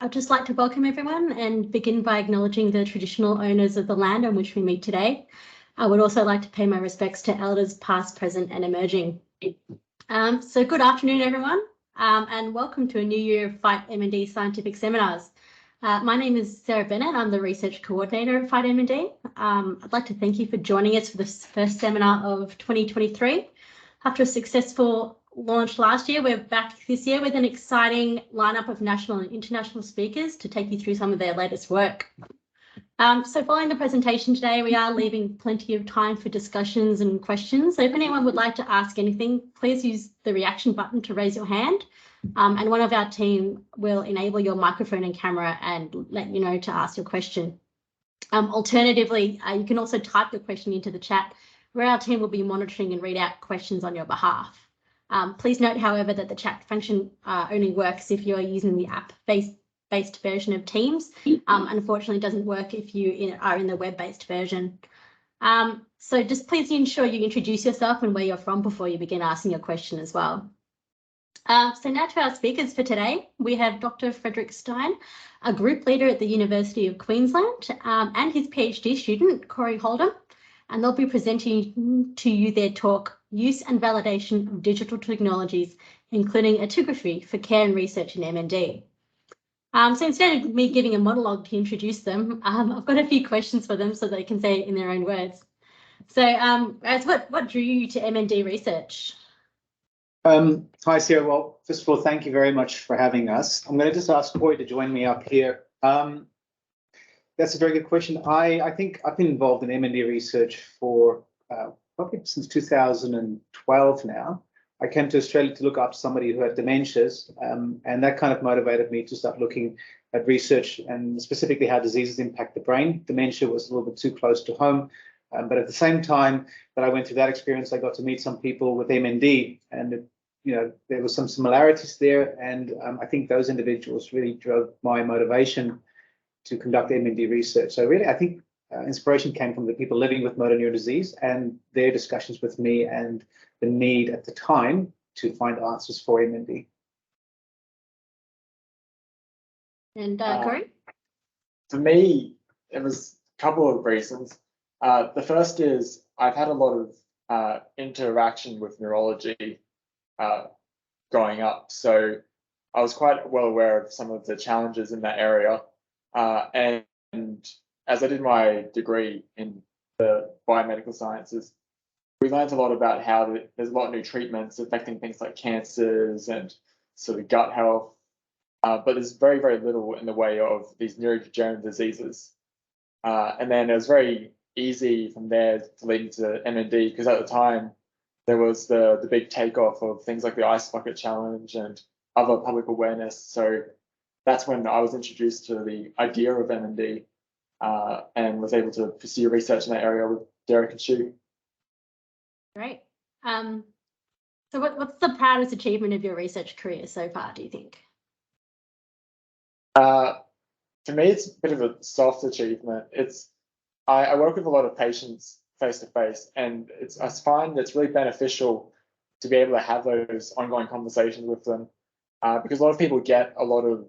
I'd just like to welcome everyone and begin by acknowledging the traditional owners of the land on which we meet today. I would also like to pay my respects to elders past, present and emerging. So good afternoon, everyone, and welcome to a new year of FightMND Scientific Seminars. My name is Sarah Bennett. I'm the Research Coordinator at FightMND. I'd like to thank you for joining us for this first seminar of 2023. After a successful launch last year, we're back this year with an exciting lineup of national and international speakers to take you through some of their latest work. So following the presentation today, we are leaving plenty of time for discussions and questions. So if anyone would like to ask anything, please use the reaction button to raise your hand. And one of our team will enable your microphone and camera and let you know to ask your question. Alternatively, you can also type your question into the chat where our team will be monitoring and read out questions on your behalf. Please note, however, that the chat function only works if you are using the app-based version of Teams. Unfortunately, it doesn't work if you are in the web-based version. So just please ensure you introduce yourself and where you're from before you begin asking your question as well. So now to our speakers for today. We have Dr. Frederik Steyn, a group leader at the University of Queensland, and his PhD student, Cory Holdom, and they'll be presenting to you their talk, Use and Validation of Digital Technologies, including actigraphy for care and research in MND. So instead of me giving a monologue to introduce them, I've got a few questions for them so they can say it in their own words. So guys, what drew you to MND research? Hi, Sarah. Well, first of all, thank you very much for having us. I'm going to just ask Cory to join me up here. That's a very good question. I think I've been involved in MND research for probably since 2012 now. I came to Australia to look up somebody who had dementias, and that kind of motivated me to start looking at research and specifically how diseases impact the brain. Dementia was a little bit too close to home, but at the same time that I went through that experience, I got to meet some people with MND, and there were some similarities there, and I think those individuals really drove my motivation to conduct MND research. So really, I think inspiration came from the people living with motor neuron disease and their discussions with me and the need at the time to find answers for MND. And Cory? For me, it was a couple of reasons. The first is I've had a lot of interaction with neurology growing up, so I was quite well aware of some of the challenges in that area. And as I did my degree in the biomedical sciences, we learned a lot about how there's a lot of new treatments affecting things like cancers and sort of gut health, but there's very, very little in the way of these neurodegenerative diseases. And then it was very easy from there to lead into MND, because at the time there was the big takeoff of things like the Ice Bucket Challenge and other public awareness. So that's when I was introduced to the idea of MND and was able to pursue research in that area with Derek and Stu. Great. So what's the proudest achievement of your research career so far, do you think? For me, it's a bit of a soft achievement. I work with a lot of patients face to face, and I find it's really beneficial to be able to have those ongoing conversations with them, because a lot of people get a lot of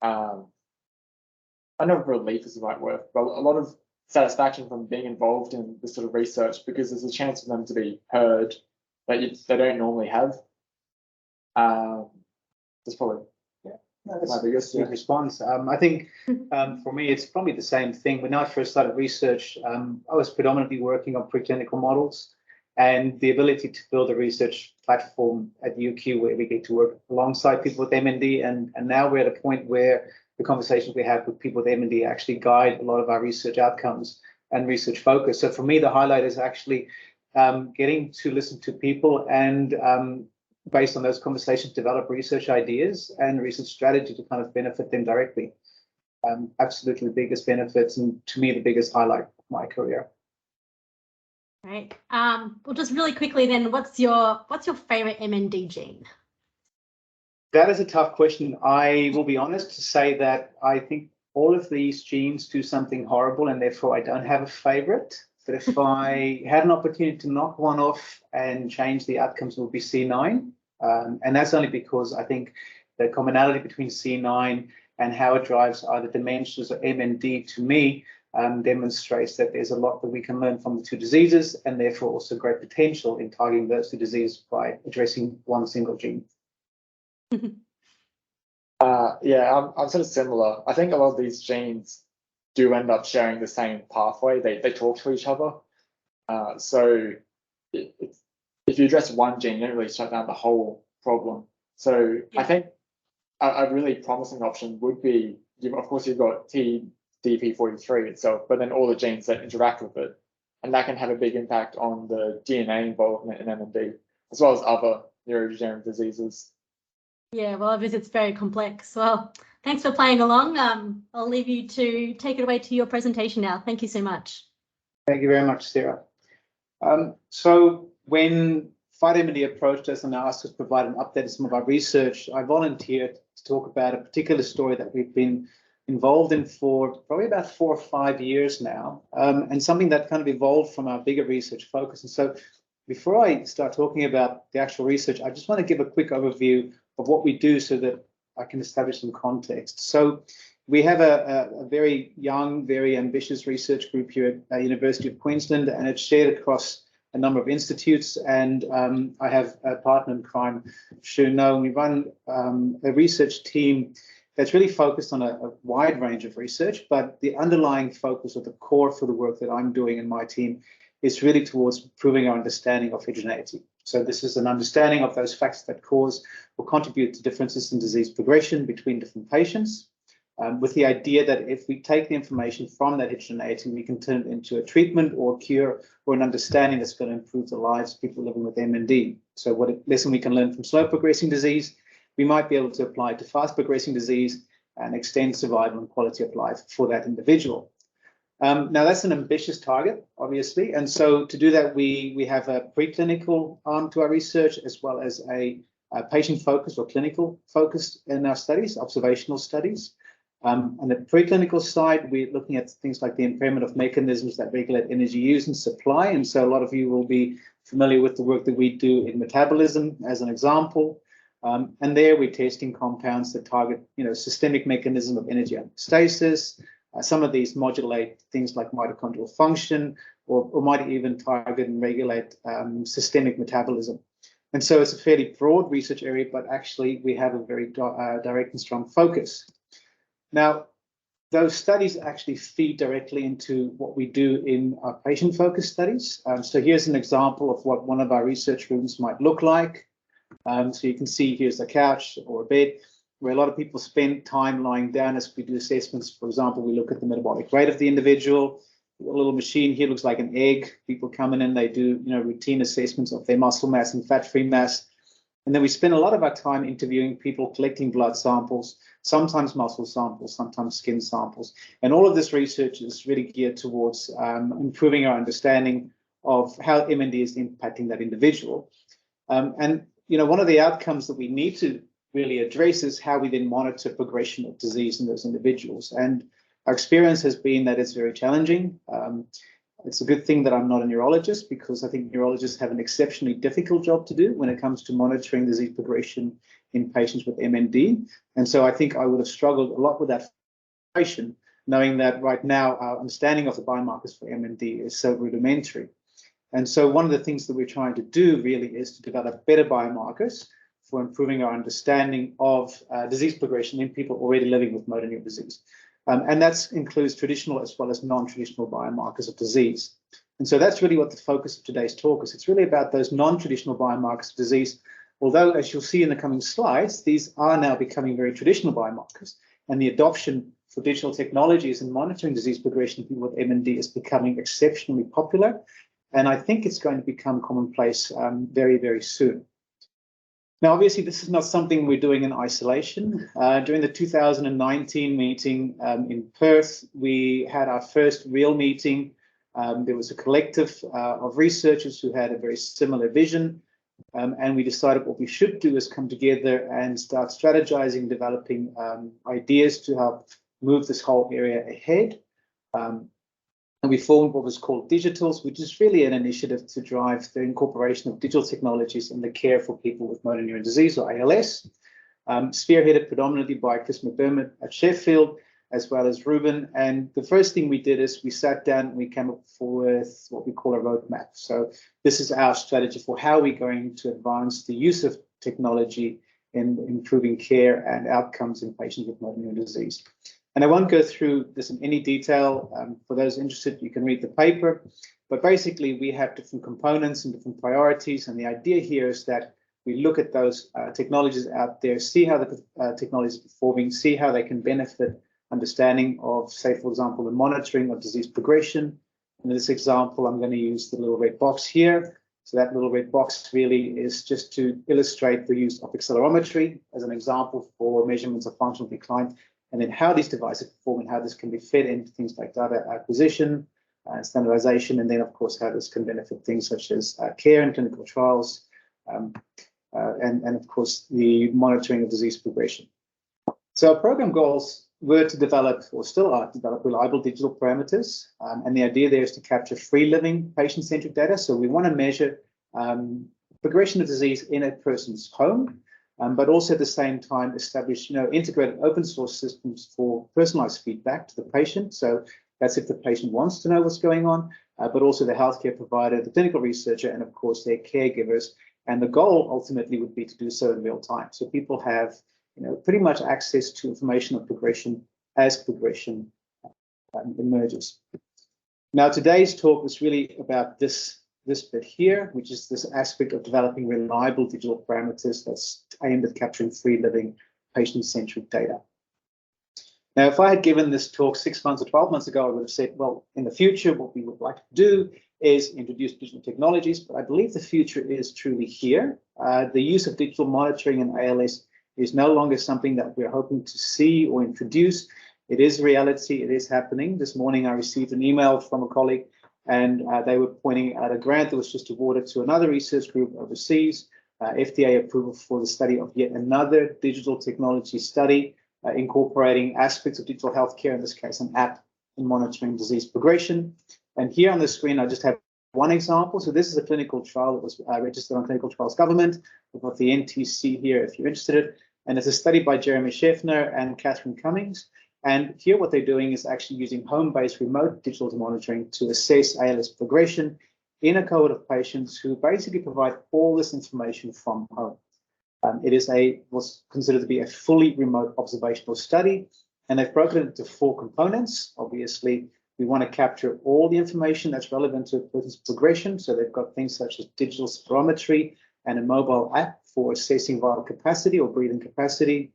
I don't know if relief is the right word, but a lot of satisfaction from being involved in this sort of research, because there's a chance for them to be heard that they don't normally have. That's probably my biggest response. I think for me, it's probably the same thing. When I first started research, I was predominantly working on preclinical models, and the ability to build a research platform at UQ where we get to work alongside people with MND, and now we're at a point where the conversations we have with people with MND actually guide a lot of our research outcomes and research focus. So for me, the highlight is actually getting to listen to people and based on those conversations, develop research ideas and research strategy to kind of benefit them directly. Absolutely the biggest benefits, and to me, the biggest highlight of my career. Right. Well, just really quickly then, what's your favorite MND gene? That is a tough question. I will be honest to say that I think all of these genes do something horrible, and therefore I don't have a favorite. But if I had an opportunity to knock one off and change the outcomes, it would be C9. And that's only because I think the commonality between C9 and how it drives either dementias or MND, to me, demonstrates that there's a lot that we can learn from the two diseases, and therefore also great potential in targeting those two diseases by addressing one single gene. Yeah, I'm sort of similar. I think a lot of these genes do end up sharing the same pathway. They talk to each other. So if you address one gene, you don't really shut down the whole problem. So I think a really promising option would be, of course, you've got TDP43 itself, but then all the genes that interact with it. And that can have a big impact on the DNA involvement in MND, as well as other neurodegenerative diseases. Yeah, well, obviously it's very complex. Well, thanks for playing along. I'll leave you to take it away to your presentation now. Thank you so much. Thank you very much, Sarah. So when FightMND approached us and asked us to provide an update on some of our research, I volunteered to talk about a particular story that we've been involved in for probably about 4 or 5 years now, and something that kind of evolved from our bigger research focus. And so before I start talking about the actual research, I just want to give a quick overview of what we do so that I can establish some context. So we have a very young, very ambitious research group here at the University of Queensland, and it's shared across a number of institutes. And I have a partner in crime, Shuno, and we run a research team that's really focused on a wide range of research, but the underlying focus or the core for the work that I'm doing in my team is really towards improving our understanding of heterogeneity. So this is an understanding of those factors that cause or contribute to differences in disease progression between different patients, with the idea that if we take the information from that heterogeneity, we can turn it into a treatment or cure or an understanding that's going to improve the lives of people living with MND. So what lesson we can learn from slow progressing disease, we might be able to apply to fast progressing disease and extend survival and quality of life for that individual. Now, that's an ambitious target, obviously. And so to do that, we have a preclinical arm to our research, as well as a patient-focused or clinical focused in our studies, observational studies. On the preclinical side, we're looking at things like the impairment of mechanisms that regulate energy use and supply. And so a lot of you will be familiar with the work that we do in metabolism, as an example. And there we're testing compounds that target, systemic mechanism of energy homeostasis. Some of these modulate things like mitochondrial function, or might even target and regulate systemic metabolism. And so it's a fairly broad research area, but actually we have a very direct and strong focus. Now, those studies actually feed directly into what we do in our patient-focused studies. So here's an example of what one of our research rooms might look like. So you can see here's a couch or a bed where a lot of people spend time lying down as we do assessments. For example, we look at the metabolic rate of the individual. A little machine here looks like an egg. People come in and they do, routine assessments of their muscle mass and fat-free mass. And then we spend a lot of our time interviewing people, collecting blood samples, sometimes muscle samples, sometimes skin samples. And all of this research is really geared towards improving our understanding of how MND is impacting that individual. And one of the outcomes that we need to really address is how we then monitor progression of disease in those individuals. And our experience has been that it's very challenging. It's a good thing that I'm not a neurologist, because I think neurologists have an exceptionally difficult job to do when it comes to monitoring disease progression in patients with MND. And so I think I would have struggled a lot with that information, knowing that right now our understanding of the biomarkers for MND is so rudimentary. And so one of the things that we're trying to do really is to develop better biomarkers for improving our understanding of disease progression in people already living with motor neuron disease. And that includes traditional as well as non-traditional biomarkers of disease. And so that's really what the focus of today's talk is. It's really about those non-traditional biomarkers of disease, although, as you'll see in the coming slides, these are now becoming very traditional biomarkers. And the adoption for digital technologies in monitoring disease progression in people with MND is becoming exceptionally popular. And I think it's going to become commonplace very, very soon. Now, obviously, this is not something we're doing in isolation. During the 2019 meeting in Perth, we had our first real meeting. There was a collective of researchers who had a very similar vision. And we decided what we should do is come together and start strategizing, developing ideas to help move this whole area ahead. And we formed what was called Digitals, which is really an initiative to drive the incorporation of digital technologies in the care for people with motor neuron disease, or ALS. spearheaded predominantly by Chris McDermott at Sheffield, as well as Ruben. And the first thing we did is we sat down and we came up with what we call a roadmap. So this is our strategy for how we're going to advance the use of technology in improving care and outcomes in patients with motor neuron disease. And I won't go through this in any detail. For those interested, you can read the paper. But basically, we have different components and different priorities. And the idea here is that we look at those technologies out there, see how the technology is performing, see how they can benefit understanding of, say, for example, the monitoring of disease progression. In this example, I'm going to use the little red box here. So that little red box really is just to illustrate the use of accelerometry as an example for measurements of functional decline, and then how these devices perform and how this can be fed into things like data acquisition, standardization, and then, of course, how this can benefit things such as care and clinical trials, and of course, the monitoring of disease progression. So our program goals were to develop, or still are to develop, reliable digital parameters. And the idea there is to capture free-living patient-centric data. So we want to measure progression of disease in a person's home, but also at the same time establish, integrated open source systems for personalized feedback to the patient. So that's if the patient wants to know what's going on, but also the healthcare provider, the clinical researcher, and of course their caregivers. And the goal ultimately would be to do so in real time. So people have pretty much access to information of progression as progression emerges. Now, today's talk is really about this bit here, which is this aspect of developing reliable digital parameters that's aimed at capturing free-living patient-centric data. Now, if I had given this talk 6 months or 12 months ago, I would have said, well, in the future, what we would like to do is introduce digital technologies, but I believe the future is truly here. The use of digital monitoring in ALS is no longer something that we're hoping to see or introduce. It is reality. It is happening. This morning, I received an email from a colleague, and they were pointing out a grant that was just awarded to another research group overseas, FDA approval for the study of yet another digital technology study, incorporating aspects of digital healthcare, in this case, an app in monitoring disease progression. And here on the screen, I just have one example. So this is a clinical trial that was registered on Clinical Trials Government. We've got the NTC here if you're interested. And it's a study by Jeremy Scheffner and Catherine Cummings. And here what they're doing is actually using home-based remote digital monitoring to assess ALS progression in a cohort of patients who basically provide all this information from home. It is what's considered to be a fully remote observational study. And they've broken it into 4 components. Obviously, we want to capture all the information that's relevant to a person's progression. So they've got things such as digital spirometry and a mobile app for assessing vital capacity or breathing capacity.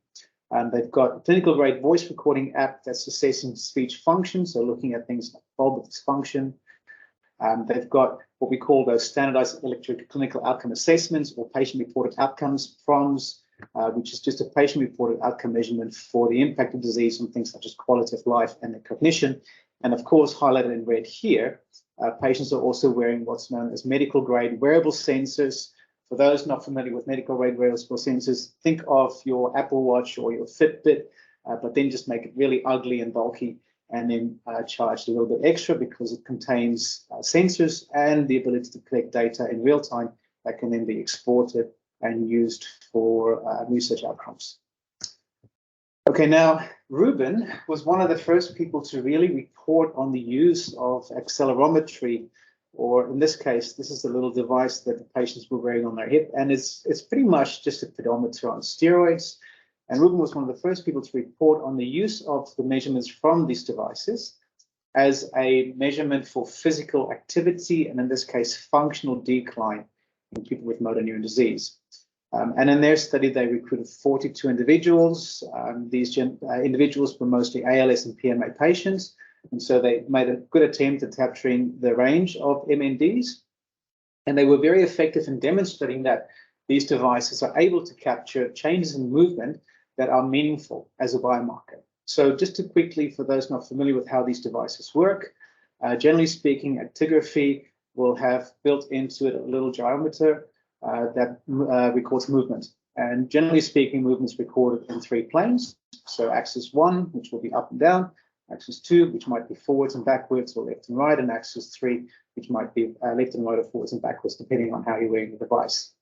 They've got a clinical grade voice recording app that's assessing speech function, so looking at things like bulbar dysfunction. They've got what we call those standardized electronic clinical outcome assessments or patient-reported outcomes, PROMs, which is just a patient-reported outcome measurement for the impact of disease on things such as quality of life and their cognition. And of course, highlighted in red here, patients are also wearing what's known as medical grade wearable sensors. For those not familiar with medical grade wearable sensors, think of your Apple Watch or your Fitbit, but then just make it really ugly and bulky, and then charge a little bit extra because it contains sensors and the ability to collect data in real time that can then be exported and used for research outcomes. Okay, now Ruben was one of the first people to really report on the use of accelerometry, or in this case, this is the little device that the patients were wearing on their hip, and it's pretty much just a pedometer on steroids. And Ruben was one of the first people to report on the use of the measurements from these devices as a measurement for physical activity, and in this case, functional decline in people with motor neuron disease. And in their study, they recruited 42 individuals. These individuals were mostly ALS and PMA patients. And so they made a good attempt at capturing the range of MNDs. And they were very effective in demonstrating that these devices are able to capture changes in movement that are meaningful as a biomarker. So just to quickly, for those not familiar with how these devices work, generally speaking, actigraphy will have built into it a little gyrometer that records movement. And generally speaking, movement is recorded in 3 planes. So axis 1, which will be up and down, axis 2, which might be forwards and backwards or left and right, and axis 3, which might be left and right or forwards and backwards, depending on how you're wearing the device.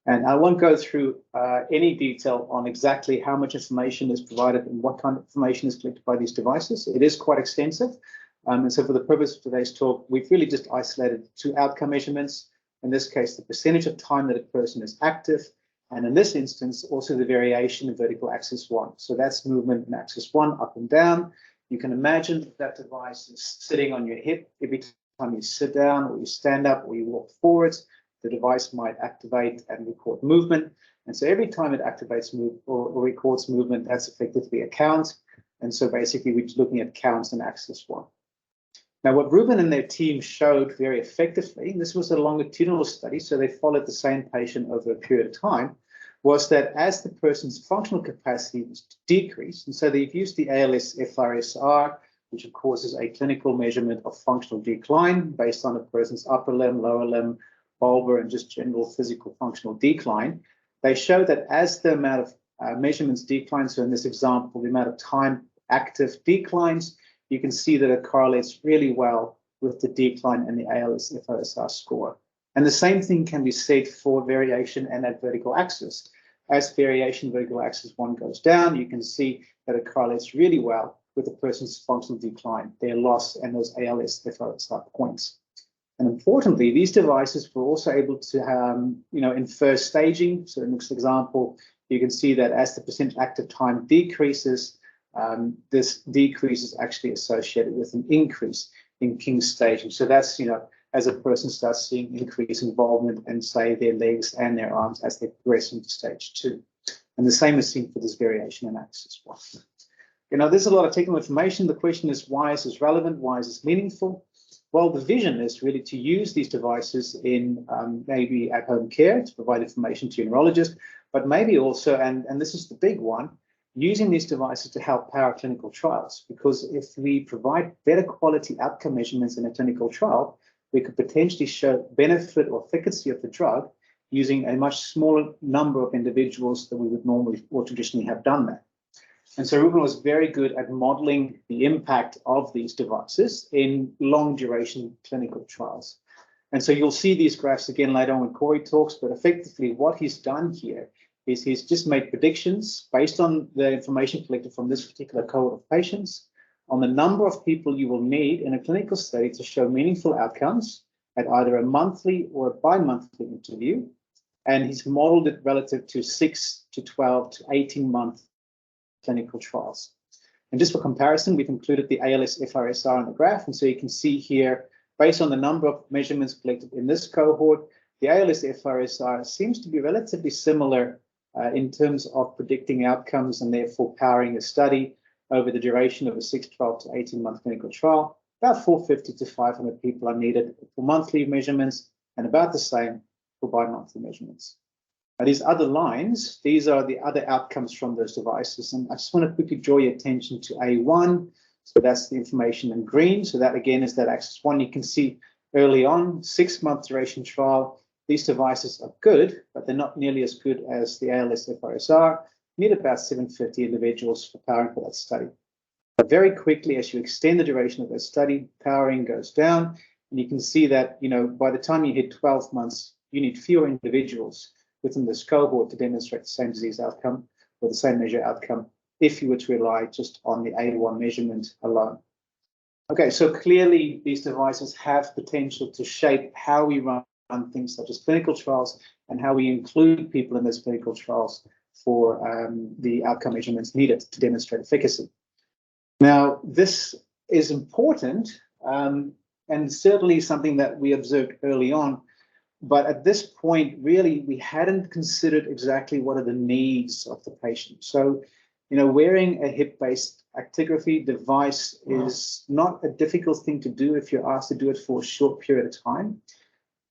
And I won't go through any detail on exactly how much information is provided and what kind of information is collected by these devices. It is quite extensive. And so for the purpose of today's talk, we've really just isolated 2 outcome measurements. In this case, the percentage of time that a person is active. And in this instance, also the variation in vertical axis 1. So that's movement in axis 1 up and down. You can imagine that device is sitting on your hip. Every time you sit down or you stand up or you walk forwards, the device might activate and record movement. And so every time it activates or records movement, that's effectively a count. And so basically we're just looking at counts in axis 1. Now, what Ruben and their team showed very effectively, and this was a longitudinal study, so they followed the same patient over a period of time, was that as the person's functional capacity was decreased, and so they've used the ALS-FRSR, which of course is a clinical measurement of functional decline based on a person's upper limb, lower limb, bulbar, and just general physical functional decline. They show that as the amount of measurements declines, so in this example, the amount of time active declines, you can see that it correlates really well with the decline in the ALS-FRSR score. And the same thing can be said for variation and at vertical axis. As variation vertical axis 1 goes down, you can see that it correlates really well with the person's functional decline, their loss, and those ALS-FRSR points. And importantly, these devices were also able to infer staging. So in this example, you can see that as the percentage active time decreases, this decrease is actually associated with an increase in King staging. So that's, as a person starts seeing increased involvement in, say, their legs and their arms as they progress into stage 2. And the same is seen for this variation in axis 1. There's a lot of technical information. The question is, why is this relevant? Why is this meaningful? Well, the vision is really to use these devices in maybe at-home care to provide information to your neurologist, but maybe also, and this is the big one, using these devices to help power clinical trials. Because if we provide better quality outcome measurements in a clinical trial, we could potentially show benefit or efficacy of the drug using a much smaller number of individuals than we would normally or traditionally have done that. And so Ruben was very good at modeling the impact of these devices in long duration clinical trials. And so you'll see these graphs again later on when Cory talks, but effectively what he's done here is he's just made predictions based on the information collected from this particular cohort of patients on the number of people you will need in a clinical study to show meaningful outcomes at either a monthly or a bi-monthly interview. And he's modeled it relative to 6 to 12 to 18-month clinical trials. And just for comparison, we've included the ALS-FRSR on the graph. And so you can see here, based on the number of measurements collected in this cohort, the ALS-FRSR seems to be relatively similar in terms of predicting outcomes and therefore powering a study over the duration of a 6, 12 to 18-month clinical trial. About 450 to 500 people are needed for monthly measurements and about the same for bi-monthly measurements. Now, these other lines, these are the other outcomes from those devices. And I just want to quickly draw your attention to A1. So that's the information in green. So that again is that axis 1. You can see early on, 6-month duration trial. These devices are good, but they're not nearly as good as the ALS-FRSR. You need about 750 individuals for powering for that study. But very quickly, as you extend the duration of that study, powering goes down. And you can see that, by the time you hit 12 months, you need fewer individuals within this cohort to demonstrate the same disease outcome or the same measure outcome if you were to rely just on the A1 measurement alone. Okay, so clearly these devices have potential to shape how we run things such as clinical trials and how we include people in those clinical trials for the outcome measurements needed to demonstrate efficacy. Now, this is important and certainly something that we observed early on. But at this point, really, we hadn't considered exactly what are the needs of the patient. So, wearing a hip-based actigraphy device is not a difficult thing to do if you're asked to do it for a short period of time.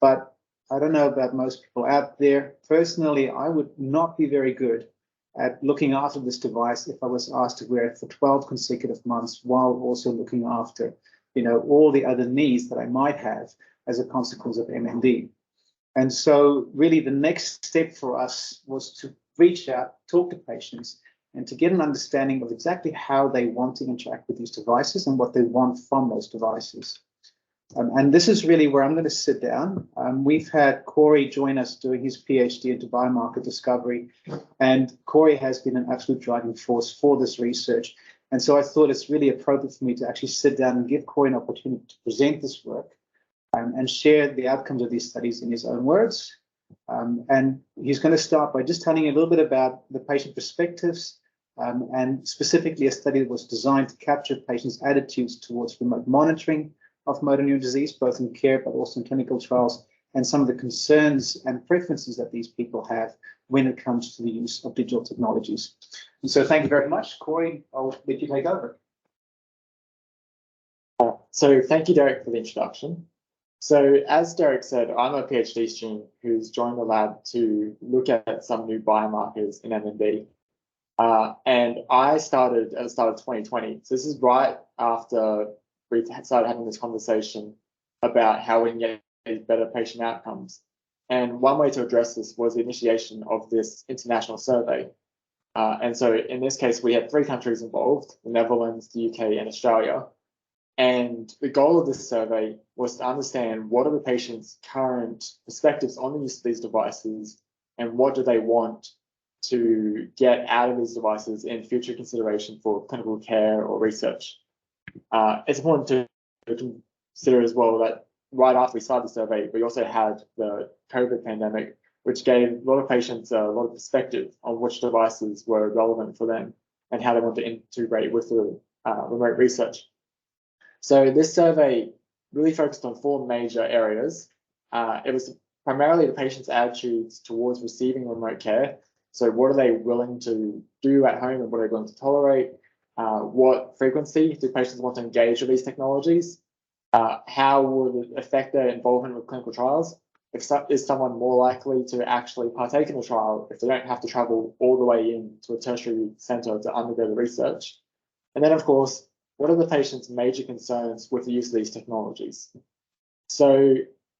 But I don't know about most people out there. Personally, I would not be very good at looking after this device if I was asked to wear it for 12 consecutive months while also looking after, all the other needs that I might have as a consequence of MND. And so really the next step for us was to reach out, talk to patients, and to get an understanding of exactly how they want to interact with these devices and what they want from those devices. And this is really where I'm going to sit down. We've had Cory join us doing his PhD into biomarker discovery, and Cory has been an absolute driving force for this research. And so I thought it's really appropriate for me to actually sit down and give Cory an opportunity to present this work and share the outcomes of these studies in his own words. And he's going to start by just telling you a little bit about the patient perspectives, and specifically a study that was designed to capture patients' attitudes towards remote monitoring of motor neuron disease, both in care but also in clinical trials, and some of the concerns and preferences that these people have when it comes to the use of digital technologies. And so thank you very much. Cory, I'll let you take over. So thank you, Derek, for the introduction. So as Derek said, I'm a PhD student who's joined the lab to look at some new biomarkers in MND. And I started at the start of 2020. So this is right after we started having this conversation about how we can get better patient outcomes. And one way to address this was the initiation of this international survey. And so in this case, we had 3 countries involved, the Netherlands, the UK, and Australia. And the goal of this survey was to understand what are the patients' current perspectives on the use of these devices, and what do they want to get out of these devices in future consideration for clinical care or research. It's important to consider as well that right after we started the survey, we also had the COVID pandemic, which gave a lot of patients a lot of perspective on which devices were relevant for them and how they want to integrate with the remote research. So this survey really focused on 4 major areas. It was primarily the patient's attitudes towards receiving remote care. So what are they willing to do at home and what are they willing to tolerate? What frequency do patients want to engage with these technologies? How will it affect their involvement with clinical trials? Is someone more likely to actually partake in the trial if they don't have to travel all the way in to a tertiary center to undergo the research? And then, of course, what are the patient's major concerns with the use of these technologies? So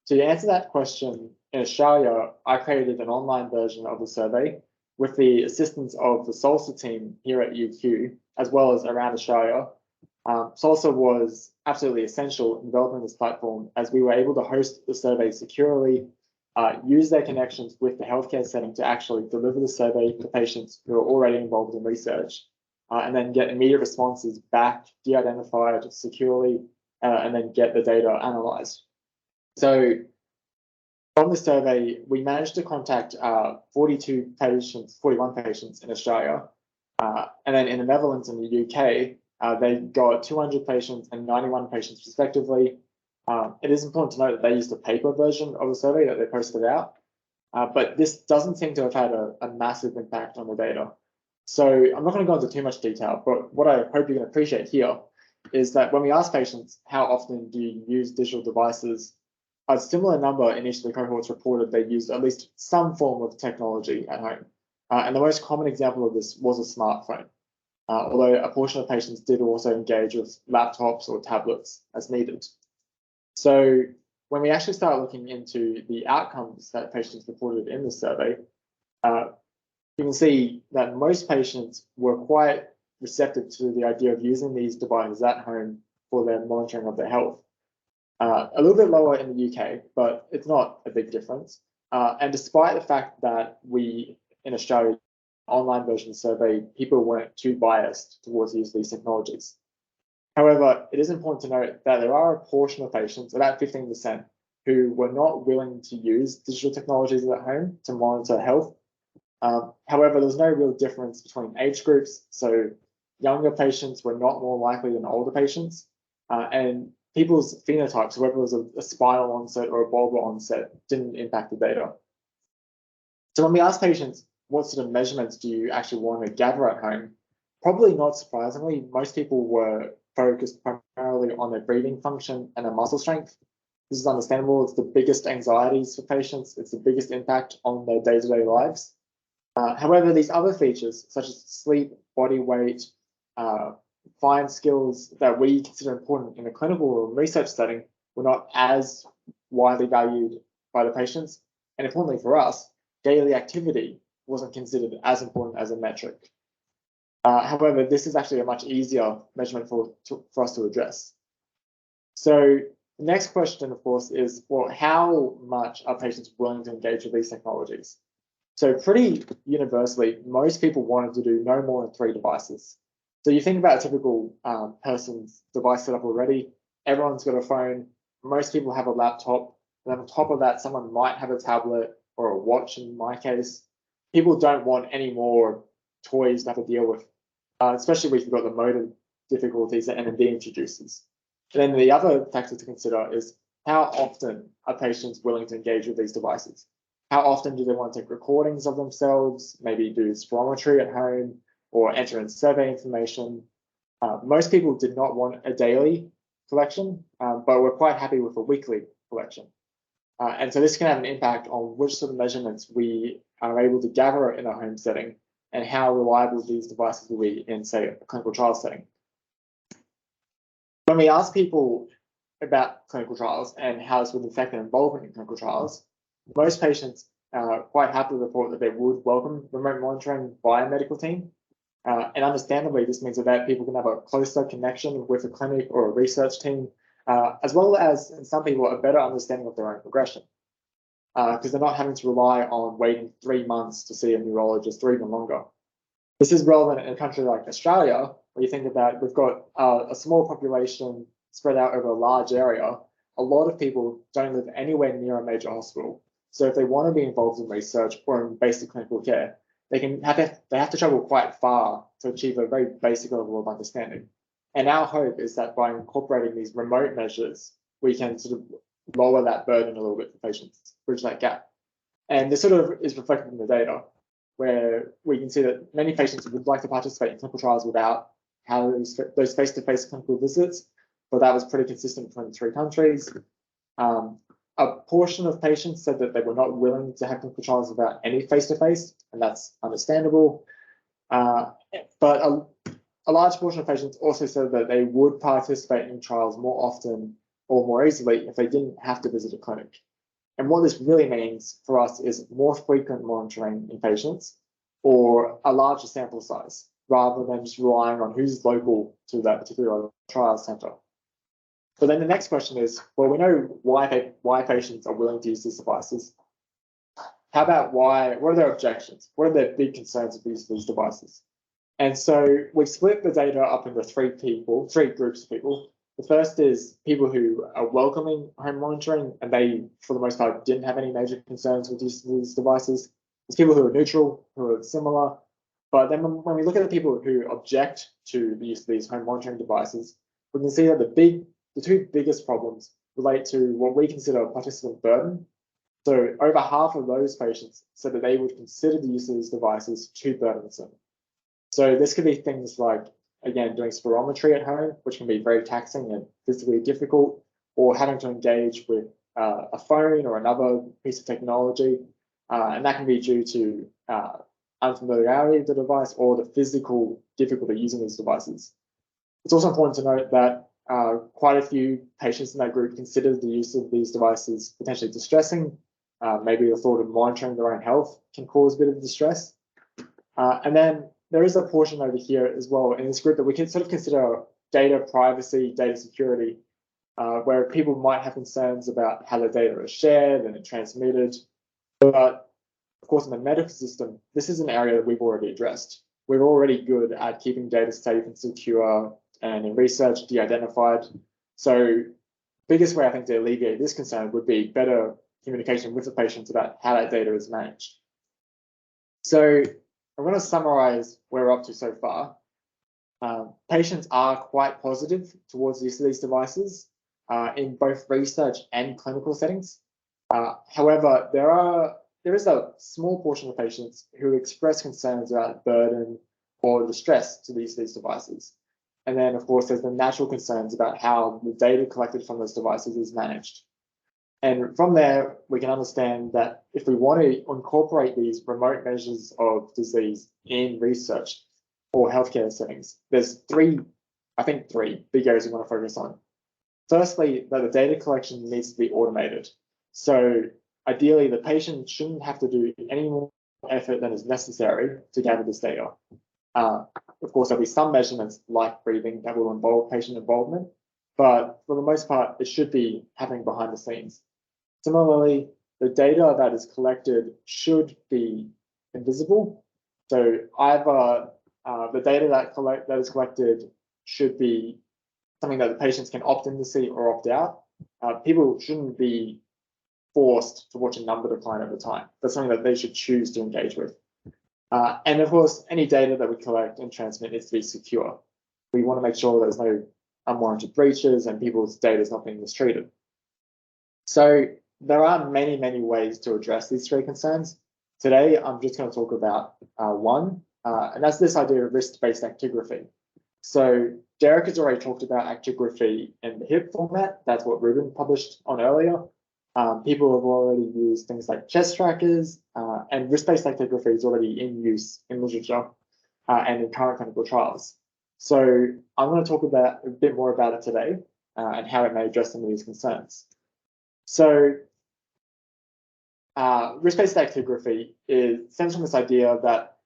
to answer that question, in Australia, I created an online version of the survey with the assistance of the SALSA team here at UQ, as well as around Australia. SALSA was absolutely essential in developing this platform, as we were able to host the survey securely, use their connections with the healthcare setting to actually deliver the survey to patients who are already involved in research, and then get immediate responses back, de-identified securely, and then get the data analyzed. So from the survey, we managed to contact 41 patients in Australia. And then in the Netherlands and the UK, they got 200 patients and 91 patients respectively. It is important to note that they used a paper version of the survey that they posted out, but this doesn't seem to have had a massive impact on the data. So I'm not going to go into too much detail, but what I hope you can appreciate here is that when we ask patients, how often do you use digital devices, a similar number in each of the cohorts reported they used at least some form of technology at home. And the most common example of this was a smartphone, although a portion of patients did also engage with laptops or tablets as needed. So when we actually start looking into the outcomes that patients reported in the survey, you can see that most patients were quite receptive to the idea of using these devices at home for their monitoring of their health. A little bit lower in the UK, but it's not a big difference. And despite the fact that we, in Australia, online version of the survey, people weren't too biased towards the use of these technologies. However, it is important to note that there are a portion of patients, about 15%, who were not willing to use digital technologies at home to monitor health. However, there's no real difference between age groups. So younger patients were not more likely than older patients. And people's phenotypes, whether it was a spinal onset or a bulbar onset, didn't impact the data. So when we ask patients, what sort of measurements do you actually want to gather at home? Probably not surprisingly, most people were focused primarily on their breathing function and their muscle strength. This is understandable. It's the biggest anxieties for patients. It's the biggest impact on their day-to-day lives. However, these other features, such as sleep, body weight, fine skills that we consider important in a clinical or research setting, were not as widely valued by the patients. And importantly for us, daily activity wasn't considered as important as a metric. However, this is actually a much easier measurement for us to address. So The next question, of course, is, well, how much are patients willing to engage with these technologies? So pretty universally, most people wanted to do no more than 3 devices. So you think about a typical person's device setup already. Everyone's got a phone. Most people have a laptop. And then on top of that, someone might have a tablet or a watch in my case. People don't want any more toys to have to deal with, especially if you've got the motor difficulties that FightMND introduces. And then the other factor to consider is how often are patients willing to engage with these devices? How often do they want to take recordings of themselves, maybe do spirometry at home, or enter in survey information? Most people did not want a daily collection, but we're quite happy with a weekly collection. And so this can have an impact on which sort of measurements we are able to gather in a home setting and how reliable these devices will be in, say, a clinical trial setting. When we ask people about clinical trials and how this would affect their involvement in clinical trials, most patients quite happily report that they would welcome remote monitoring by a medical team. And understandably, this means that people can have a closer connection with a clinic or a research team, as well as, in some people, a better understanding of their own progression. Because they're not having to rely on waiting 3 months to see a neurologist or even longer. This is relevant in a country like Australia, where you think about we've got a small population spread out over a large area. A lot of people don't live anywhere near a major hospital. So if they want to be involved in research or in basic clinical care, they have to travel quite far to achieve a very basic level of understanding. And our hope is that by incorporating these remote measures, we can sort of lower that burden a little bit for patients, bridge that gap. And this sort of is reflected in the data, where we can see that many patients would like to participate in clinical trials without having those face-to-face clinical visits, but that was pretty consistent between the 3 countries. A portion of patients said that they were not willing to have clinical trials without any face-to-face, and that's understandable. But a large portion of patients also said that they would participate in trials more often or more easily if they didn't have to visit a clinic. And what this really means for us is more frequent monitoring in patients or a larger sample size, rather than just relying on who's local to that particular trial center. But then the next question is, well, we know why patients are willing to use these devices. How about what are their objections? What are their big concerns with these devices? And so we split the data up into 3 groups of people. The first is people who are welcoming home monitoring, and they, for the most part, didn't have any major concerns with these devices. There's people who are neutral, who are similar. But then when we look at the people who object to the use of these home monitoring devices, we can see that the 2 biggest problems relate to what we consider participant burden. So over half of those patients said that they would consider the use of these devices too burdensome. So this could be things like, again, doing spirometry at home, which can be very taxing and physically difficult, or having to engage with a phone or another piece of technology. And that can be due to unfamiliarity of the device or the physical difficulty using these devices. It's also important to note that quite a few patients in that group consider the use of these devices potentially distressing. Maybe the thought of monitoring their own health can cause a bit of distress. And then there is a portion over here as well in this group that we can sort of consider data privacy, data security, where people might have concerns about how their data is shared and transmitted. But of course, in the medical system, this is an area that we've already addressed. We're already good at keeping data safe and secure, and in research, de-identified. So the biggest way I think to alleviate this concern would be better communication with the patients about how that data is managed. So I'm going to summarize where we're up to so far. Patients are quite positive towards the use of these devices in both research and clinical settings. However, there is a small portion of patients who express concerns about burden or distress to use these devices. And then, of course, there's the natural concerns about how the data collected from those devices is managed. And from there, we can understand that if we want to incorporate these remote measures of disease in research or healthcare settings, there's three big areas we want to focus on. Firstly, that the data collection needs to be automated. So ideally, the patient shouldn't have to do any more effort than is necessary to gather this data. Of course, there'll be some measurements like breathing that will involve patient involvement, but for the most part, it should be happening behind the scenes. Similarly, the data that is collected should be invisible. So either the data that is collected should be something that the patients can opt in to see or opt out. People shouldn't be forced to watch a number decline over time. That's something that they should choose to engage with. And of course, any data that we collect and transmit needs to be secure. We want to make sure there's no unwarranted breaches and people's data is not being mistreated. So there are many, many ways to address these three concerns. Today, I'm just going to talk about one, and that's this idea of risk-based actigraphy. So Derek has already talked about actigraphy in the HIP format. That's what Ruben published on earlier. People have already used things like chest trackers, and risk-based actigraphy is already in use in literature and in current clinical trials. So I'm going to talk about a bit more about it today and how it may address some of these concerns. So risk-based actigraphy stems from this idea that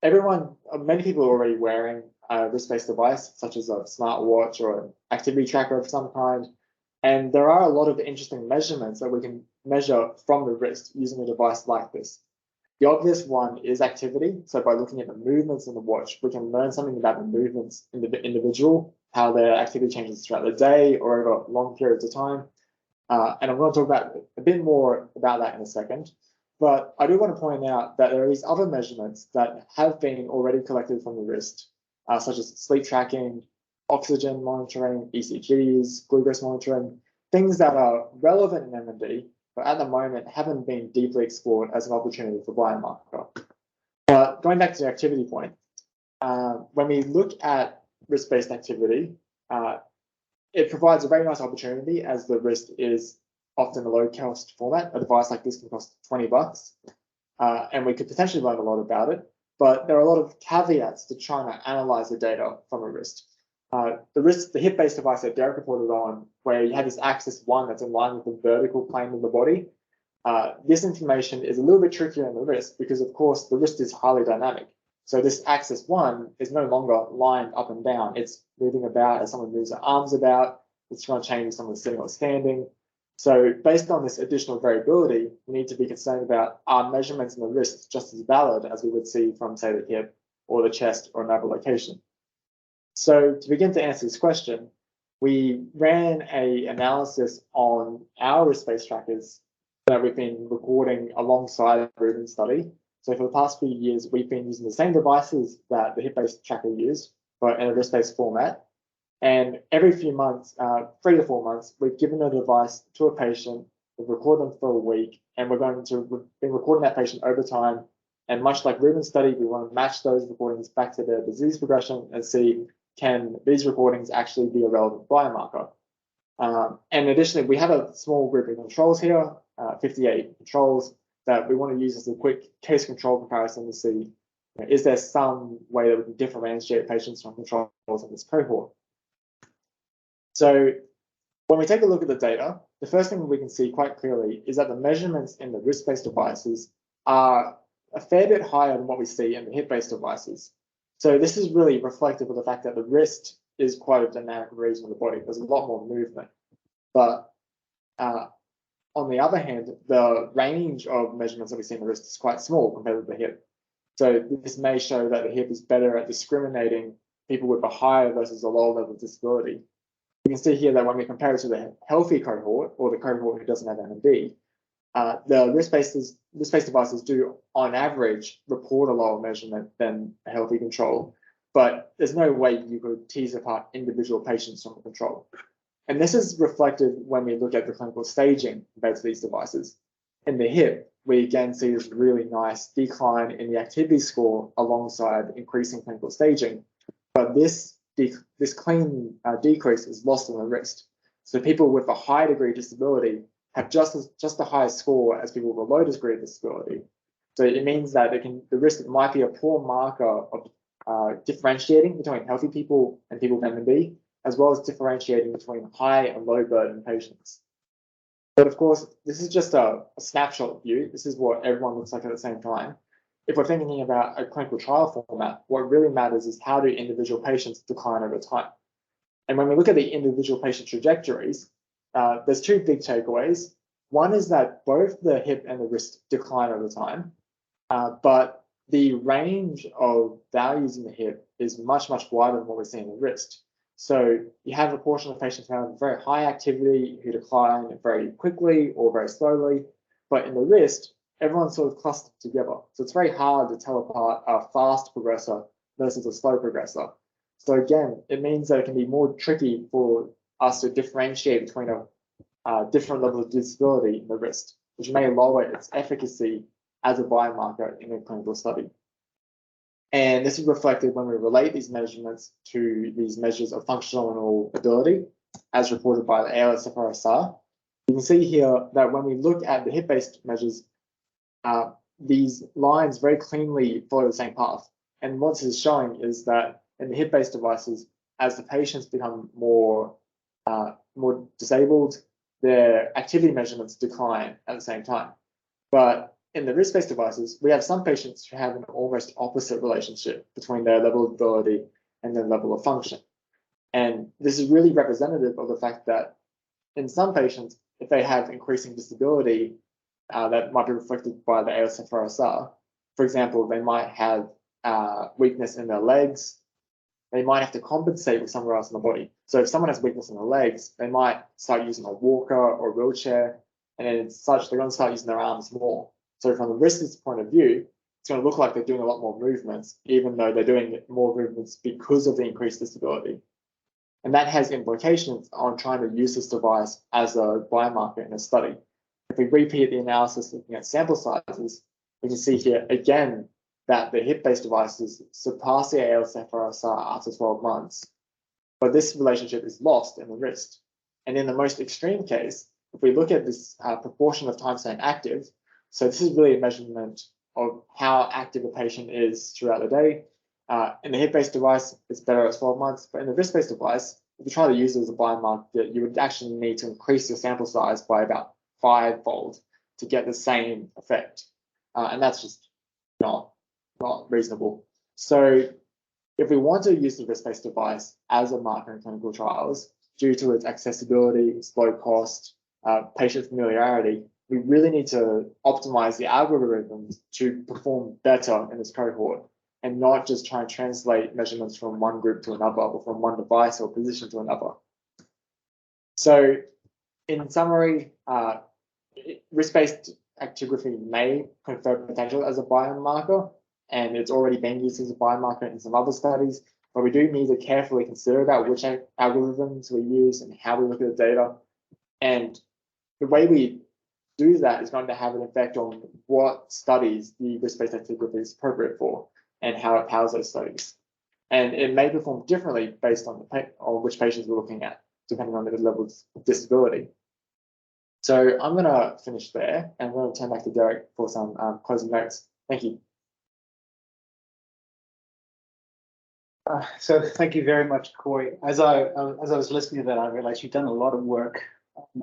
many people are already wearing a wrist-based device, such as a smartwatch or an activity tracker of some kind. And there are a lot of interesting measurements that we can measure from the wrist using a device like this. The obvious one is activity. So by looking at the movements in the watch, we can learn something about the movements in the individual, how their activity changes throughout the day or over long periods of time. And I'm going to talk about a bit more about that in a second. But I do want to point out that there are these other measurements that have been already collected from the wrist, such as sleep tracking, oxygen monitoring, ECGs, glucose monitoring, things that are relevant in MND, but at the moment haven't been deeply explored as an opportunity for biomarker. But going back to the activity point, when we look at risk-based activity, it provides a very nice opportunity as the wrist is often a low-cost format. A device like this can cost $20, and we could potentially learn a lot about it. But there are a lot of caveats to trying to analyze the data from a wrist. The hip-based device that Derek reported on, where you have this axis 1 that's in line with the vertical plane of the body, this information is a little bit trickier in the wrist because, of course, the wrist is highly dynamic. So this axis 1 is no longer lined up and down. It's moving about as someone moves their arms about. It's going to change if someone's sitting or standing. So based on this additional variability, we need to be concerned about are measurements in the wrist just as valid as we would see from, say, the hip or the chest or another location. So to begin to answer this question, we ran an analysis on our risk-based trackers that we've been recording alongside the Ruben study. So for the past few years, we've been using the same devices that the hip-based tracker used, but in a wrist-based format. And every few months, 3 to 4 months, we've given a device to a patient, we've recorded them for a week, and we've been recording that patient over time. And much like Ruben's study, we want to match those recordings back to their disease progression and see, can these recordings actually be a relevant biomarker? And additionally, we have a small group of controls here, 58 controls, that we want to use as a quick case control comparison to see, is there some way that we can differentiate patients from controls in this cohort? So when we take a look at the data, the first thing we can see quite clearly is that the measurements in the wrist-based devices are a fair bit higher than what we see in the hip-based devices. So this is really reflective of the fact that the wrist is quite a dynamic region of the body. There's a lot more movement. But on the other hand, the range of measurements that we see in the wrist is quite small compared to the hip. So this may show that the hip is better at discriminating people with a higher versus a lower level of disability. You can see here that when we compare it to the healthy cohort, or the cohort who doesn't have MND, the wrist-based devices do, on average, report a lower measurement than a healthy control. But there's no way you could tease apart individual patients from the control. And this is reflected when we look at the clinical staging compared to these devices. In the hip, we again see this really nice decline in the activity score alongside increasing clinical staging. But this clean decrease is lost on the wrist. So people with a high degree of disability have just the highest score as people with a low degree of disability. So it means that the wrist might be a poor marker of differentiating between healthy people and people with MND, as well as differentiating between high and low burden patients. But of course, this is just a snapshot view. This is what everyone looks like at the same time. If we're thinking about a clinical trial format, what really matters is how do individual patients decline over time. And when we look at the individual patient trajectories, there's two big takeaways. One is that both the hip and the wrist decline over time, but the range of values in the hip is much, much wider than what we see in the wrist. So you have a portion of patients who have very high activity who decline very quickly or very slowly, but in the wrist, everyone's sort of clustered together. So it's very hard to tell apart a fast progressor versus a slow progressor. So again, it means that it can be more tricky for us to differentiate between a different level of disability in the wrist, which may lower its efficacy as a biomarker in a clinical study. And this is reflected when we relate these measurements to these measures of functional ability, as reported by the ALSFRS-R. You can see here that when we look at the hip-based measures, these lines very cleanly follow the same path. And what this is showing is that in the hip-based devices, as the patients become more disabled, their activity measurements decline at the same time. But in the wrist-based devices, we have some patients who have an almost opposite relationship between their level of ability and their level of function. And this is really representative of the fact that in some patients, if they have increasing disability, that might be reflected by the ALSFRS-R. For example, they might have weakness in their legs. They might have to compensate with somewhere else in the body. So if someone has weakness in the legs, they might start using a walker or a wheelchair, and as such, they're going to start using their arms more. So from the wrist's point of view, it's going to look like they're doing a lot more movements, even though they're doing more movements because of the increased disability. And that has implications on trying to use this device as a biomarker in a study. If we repeat the analysis looking at sample sizes, we can see here again that the hip-based devices surpass the ALSFRS-R after 12 months. But this relationship is lost in the wrist. And in the most extreme case, if we look at this proportion of time staying active, so this is really a measurement of how active a patient is throughout the day. In the hip-based device, it's better at 12 months, but in the wrist-based device, if you try to use it as a biomarker, you would actually need to increase your sample size by about 5-fold to get the same effect. And that's just not reasonable. So if we want to use the wrist-based device as a marker in clinical trials, due to its accessibility, its low cost, patient familiarity, we really need to optimize the algorithms to perform better in this cohort and not just try and translate measurements from one group to another or from one device or position to another. So in summary, wrist-based actigraphy may confer potential as a biomarker, and it's already been used as a biomarker in some other studies, but we do need to carefully consider about which algorithms we use and how we look at the data. And the way we do that is going to have an effect on what studies the wrist-based actigraphy is appropriate for and how it powers those studies. And it may perform differently based on which patients we're looking at, depending on the levels of disability. So I'm going to finish there, and I'm going to turn back to Derek for some closing notes. Thank you. So thank you very much, Cory. As I was listening to that, I realized you've done a lot of work,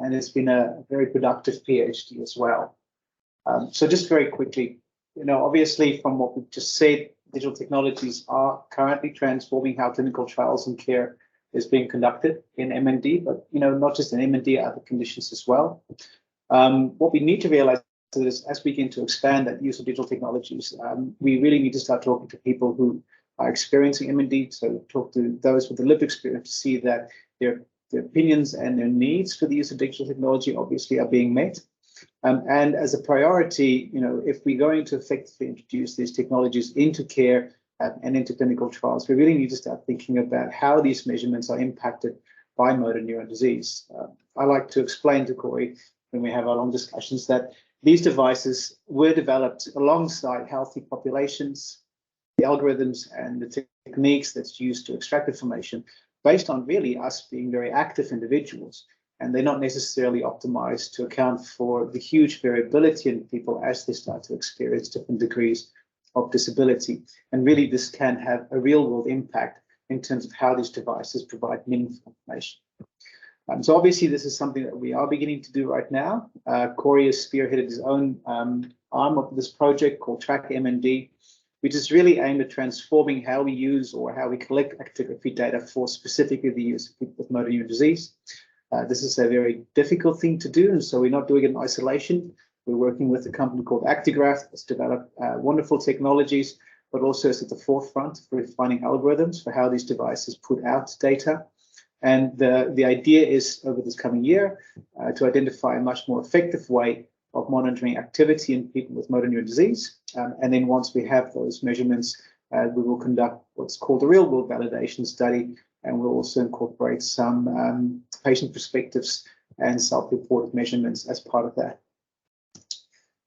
and it's been a very productive PhD as well. So just very quickly, obviously from what we've just said, digital technologies are currently transforming how clinical trials and care is being conducted in MND, but not just in MND, other conditions as well. What we need to realize is as we begin to expand that use of digital technologies, we really need to start talking to people who are experiencing MND, so talk to those with the lived experience to see that their opinions and their needs for the use of digital technology obviously are being met. And as a priority, if we're going to effectively introduce these technologies into care and into clinical trials, we really need to start thinking about how these measurements are impacted by motor neuron disease. I like to explain to Cory when we have our long discussions that these devices were developed alongside healthy populations, the algorithms and the techniques that's used to extract information based on really us being very active individuals. And they're not necessarily optimized to account for the huge variability in people as they start to experience different degrees of disability. And really, this can have a real world impact in terms of how these devices provide meaningful information. So obviously, this is something that we are beginning to do right now. Cory has spearheaded his own arm of this project called TrackMND. which is really aimed at transforming how we use or how we collect actigraphy data for specifically the use of people with motor neuron disease. This is a very difficult thing to do, and so we're not doing it in isolation. We're working with a company called Actigraph that's developed wonderful technologies, but also is at the forefront for refining algorithms for how these devices put out data. And the idea is over this coming year to identify a much more effective way of monitoring activity in people with motor neuron disease. And then once we have those measurements, we will conduct what's called a real-world validation study, and we'll also incorporate some patient perspectives and self-reported measurements as part of that.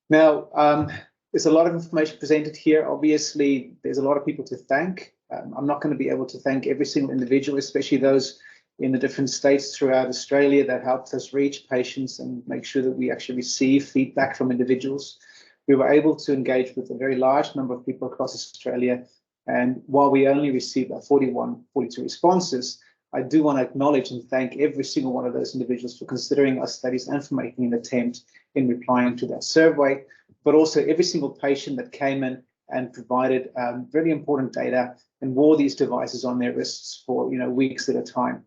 Now, there's a lot of information presented here. Obviously, there's a lot of people to thank. I'm not going to be able to thank every single individual, especially those in the different states throughout Australia that helped us reach patients and make sure that we actually receive feedback from individuals. We were able to engage with a very large number of people across Australia. And while we only received 42 responses, I do want to acknowledge and thank every single one of those individuals for considering our studies and for making an attempt in replying to that survey, but also every single patient that came in and provided very important data and wore these devices on their wrists for weeks at a time.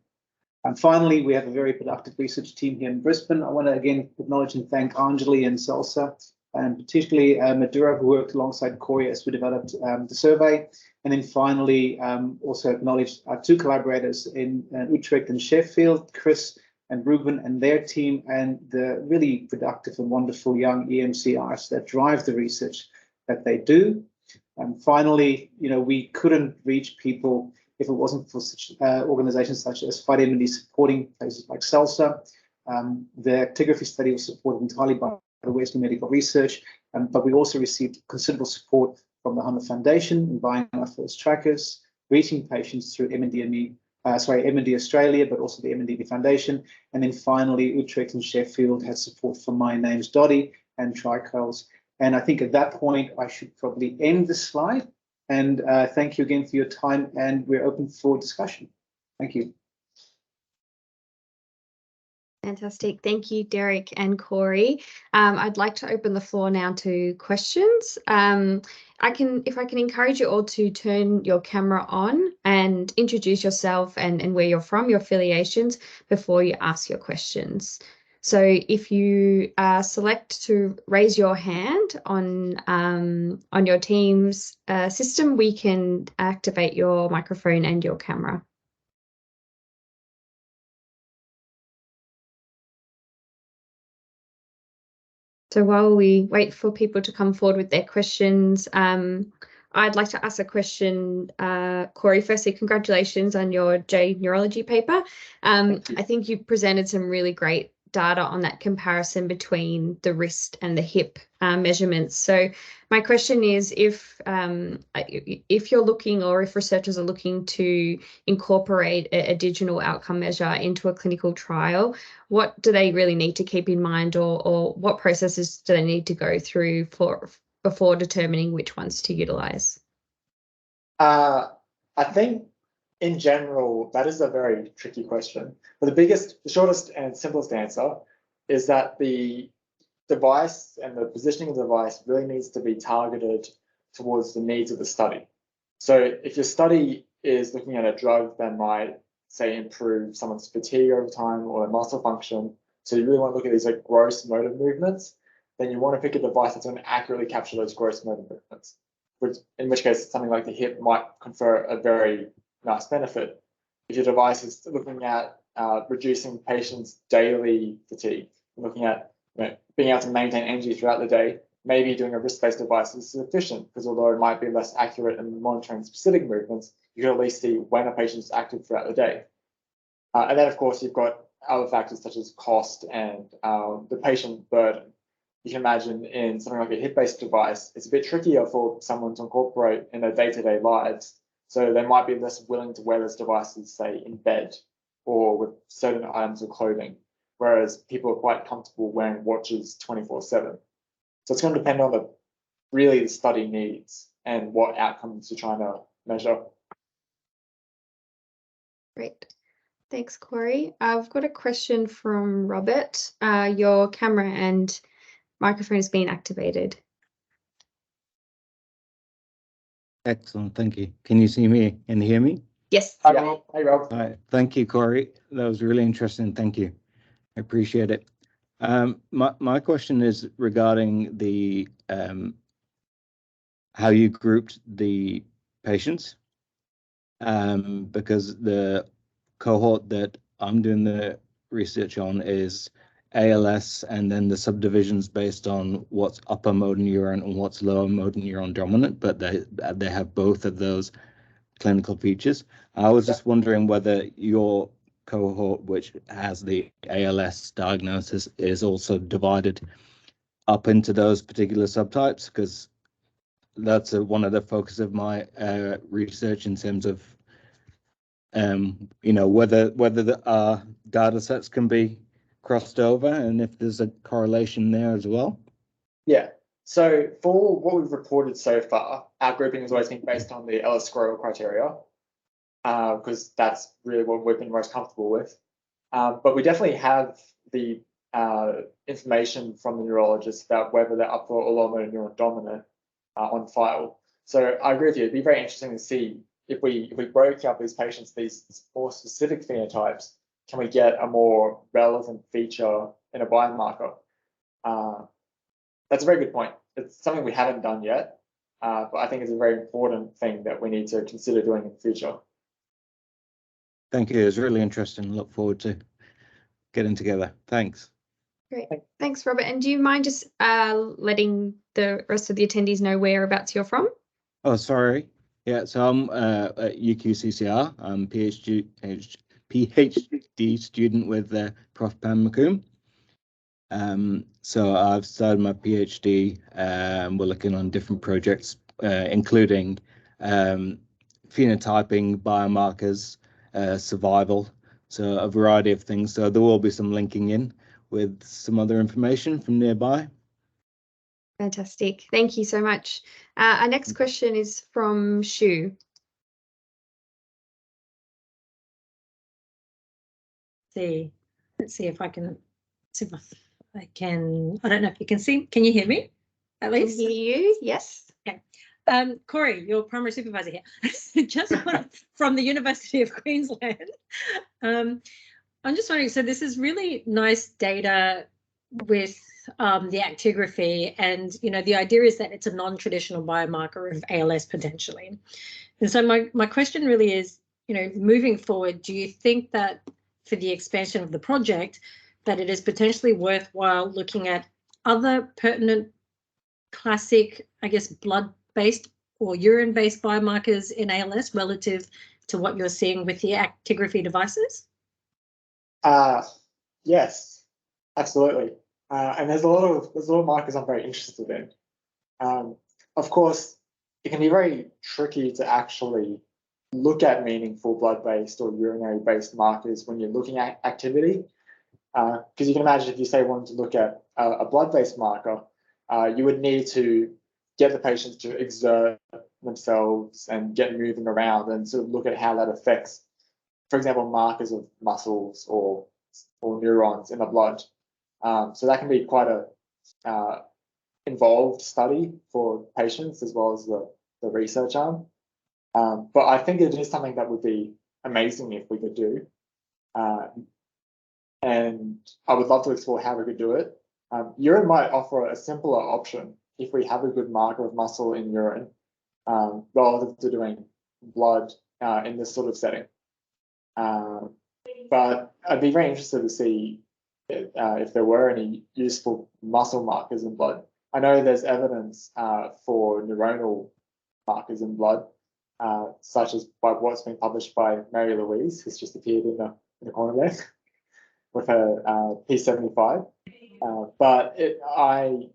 And finally, we have a very productive research team here in Brisbane. I want to again acknowledge and thank Anjali and Salsa, and particularly Madura, who worked alongside Cory as we developed the survey. And then finally, also acknowledge our two collaborators in Utrecht and Sheffield, Chris and Ruben and their team, and the really productive and wonderful young EMCRs that drive the research that they do. And finally, we couldn't reach people if it wasn't for such organizations such as FightMND supporting places like SALSA. The actigraphy study was supported entirely by the Wesley Medical Research, but we also received considerable support from the Hunter Foundation in buying our first trackers, reaching patients through MND Australia, but also the MND Foundation. And then finally, Utrecht and Sheffield had support from My Name's Dotty and Tricols. And I think at that point, I should probably end the slide. And thank you again for your time, and we're open for discussion. Thank you. Fantastic. Thank you, Derek and Cory. I'd like to open the floor now to questions. If I can encourage you all to turn your camera on and introduce yourself and where you're from, your affiliations, before you ask your questions. So if you select to raise your hand on your Teams system, we can activate your microphone and your camera. So while we wait for people to come forward with their questions, I'd like to ask a question. Cory, firstly, congratulations on your J Neurology paper. I think you presented some really great data on that comparison between the wrist and the hip measurements. So my question is, if you're looking, or if researchers are looking to incorporate a digital outcome measure into a clinical trial, what do they really need to keep in mind, or what processes do they need to go through before determining which ones to utilize? I think in general, that is a very tricky question. But the shortest and simplest answer is that the device and the positioning of the device really needs to be targeted towards the needs of the study. So if your study is looking at a drug that might, say, improve someone's fatigue over time or their muscle function, so you really want to look at these like gross motor movements, then you want to pick a device that's going to accurately capture those gross motor movements, in which case something like the hip might confer a very nice benefit. If your device is looking at reducing patients' daily fatigue, looking at being able to maintain energy throughout the day, maybe doing a wrist-based device is sufficient, because although it might be less accurate in monitoring specific movements, you can at least see when a patient is active throughout the day. And then, of course, you've got other factors such as cost and the patient burden. You can imagine in something like a hip-based device, it's a bit trickier for someone to incorporate in their day-to-day lives. So they might be less willing to wear those devices, say, in bed or with certain items of clothing, whereas people are quite comfortable wearing watches 24/7. So it's going to depend on the study needs and what outcomes you're trying to measure. Great. Thanks, Cory. I've got a question from Robert. Your camera and microphone has been activated. Excellent, thank you. Can you see me and hear me? Yes. Hi, Rob. Hey, Rob. All right, thank you, Cory. That was really interesting. Thank you. I appreciate it. My question is regarding the how you grouped the patients, because the cohort that I'm doing the research on is ALS, and then the subdivisions based on what's upper motor neuron and what's lower motor neuron dominant, but they have both of those clinical features. I was just wondering whether your cohort, which has the ALS diagnosis, is also divided up into those particular subtypes, because that's one of the focus of my research in terms of whether the data sets can be crossed over and if there's a correlation there as well. Yeah. So for what we've reported so far, our grouping has always been based on the Ellis-Squirrel criteria, because that's really what we've been most comfortable with. But we definitely have the information from the neurologists about whether they're upper or lower motor neuron dominant on file. So I agree with you. It'd be very interesting to see if we broke up these patients, these more specific phenotypes, can we get a more relevant feature in a biomarker? That's a very good point. It's something we haven't done yet, but I think it's a very important thing that we need to consider doing in the future. Thank you. It's really interesting. Look forward to getting together. Thanks. Great. Thanks, Robert. And do you mind just letting the rest of the attendees know whereabouts you're from? Oh, sorry. Yeah, so I'm at UQCCR. I'm PhD student with Prof. Pam McComb. So I've started my PhD. We're looking on different projects, including phenotyping, biomarkers, survival, so a variety of things. So there will be some linking in with some other information from nearby. Fantastic. Thank you so much. Our next question is from Shu. Let's see if I can. I don't know if you can see. Can you hear me? At least. Can hear you? Yes. Okay. Cory, your primary supervisor here, just from the University of Queensland. I'm just wondering. So this is really nice data with the actigraphy, and the idea is that it's a non-traditional biomarker of ALS potentially. And so my question really is, moving forward, do you think that for the expansion of the project, that it is potentially worthwhile looking at other pertinent classic, I guess, blood-based or urine-based biomarkers in ALS relative to what you're seeing with the actigraphy devices? Yes, absolutely. And there's a lot of markers I'm very interested in. Of course, it can be very tricky to actually look at meaningful blood-based or urinary-based markers when you're looking at activity. Because you can imagine if you say wanted to look at a blood-based marker, you would need to get the patients to exert themselves and get moving around and sort of look at how that affects, for example, markers of muscles or neurons in the blood. So that can be quite a involved study for patients as well as the research arm. But I think it is something that would be amazing if we could do. And I would love to explore how we could do it. Urine might offer a simpler option if we have a good marker of muscle in urine, relative to doing blood in this sort of setting. But I'd be very interested to see if there were any useful muscle markers in blood. I know there's evidence for neuronal markers in blood, such as by what's been published by Mary Louise, who's just appeared in the corner there with her P75. But I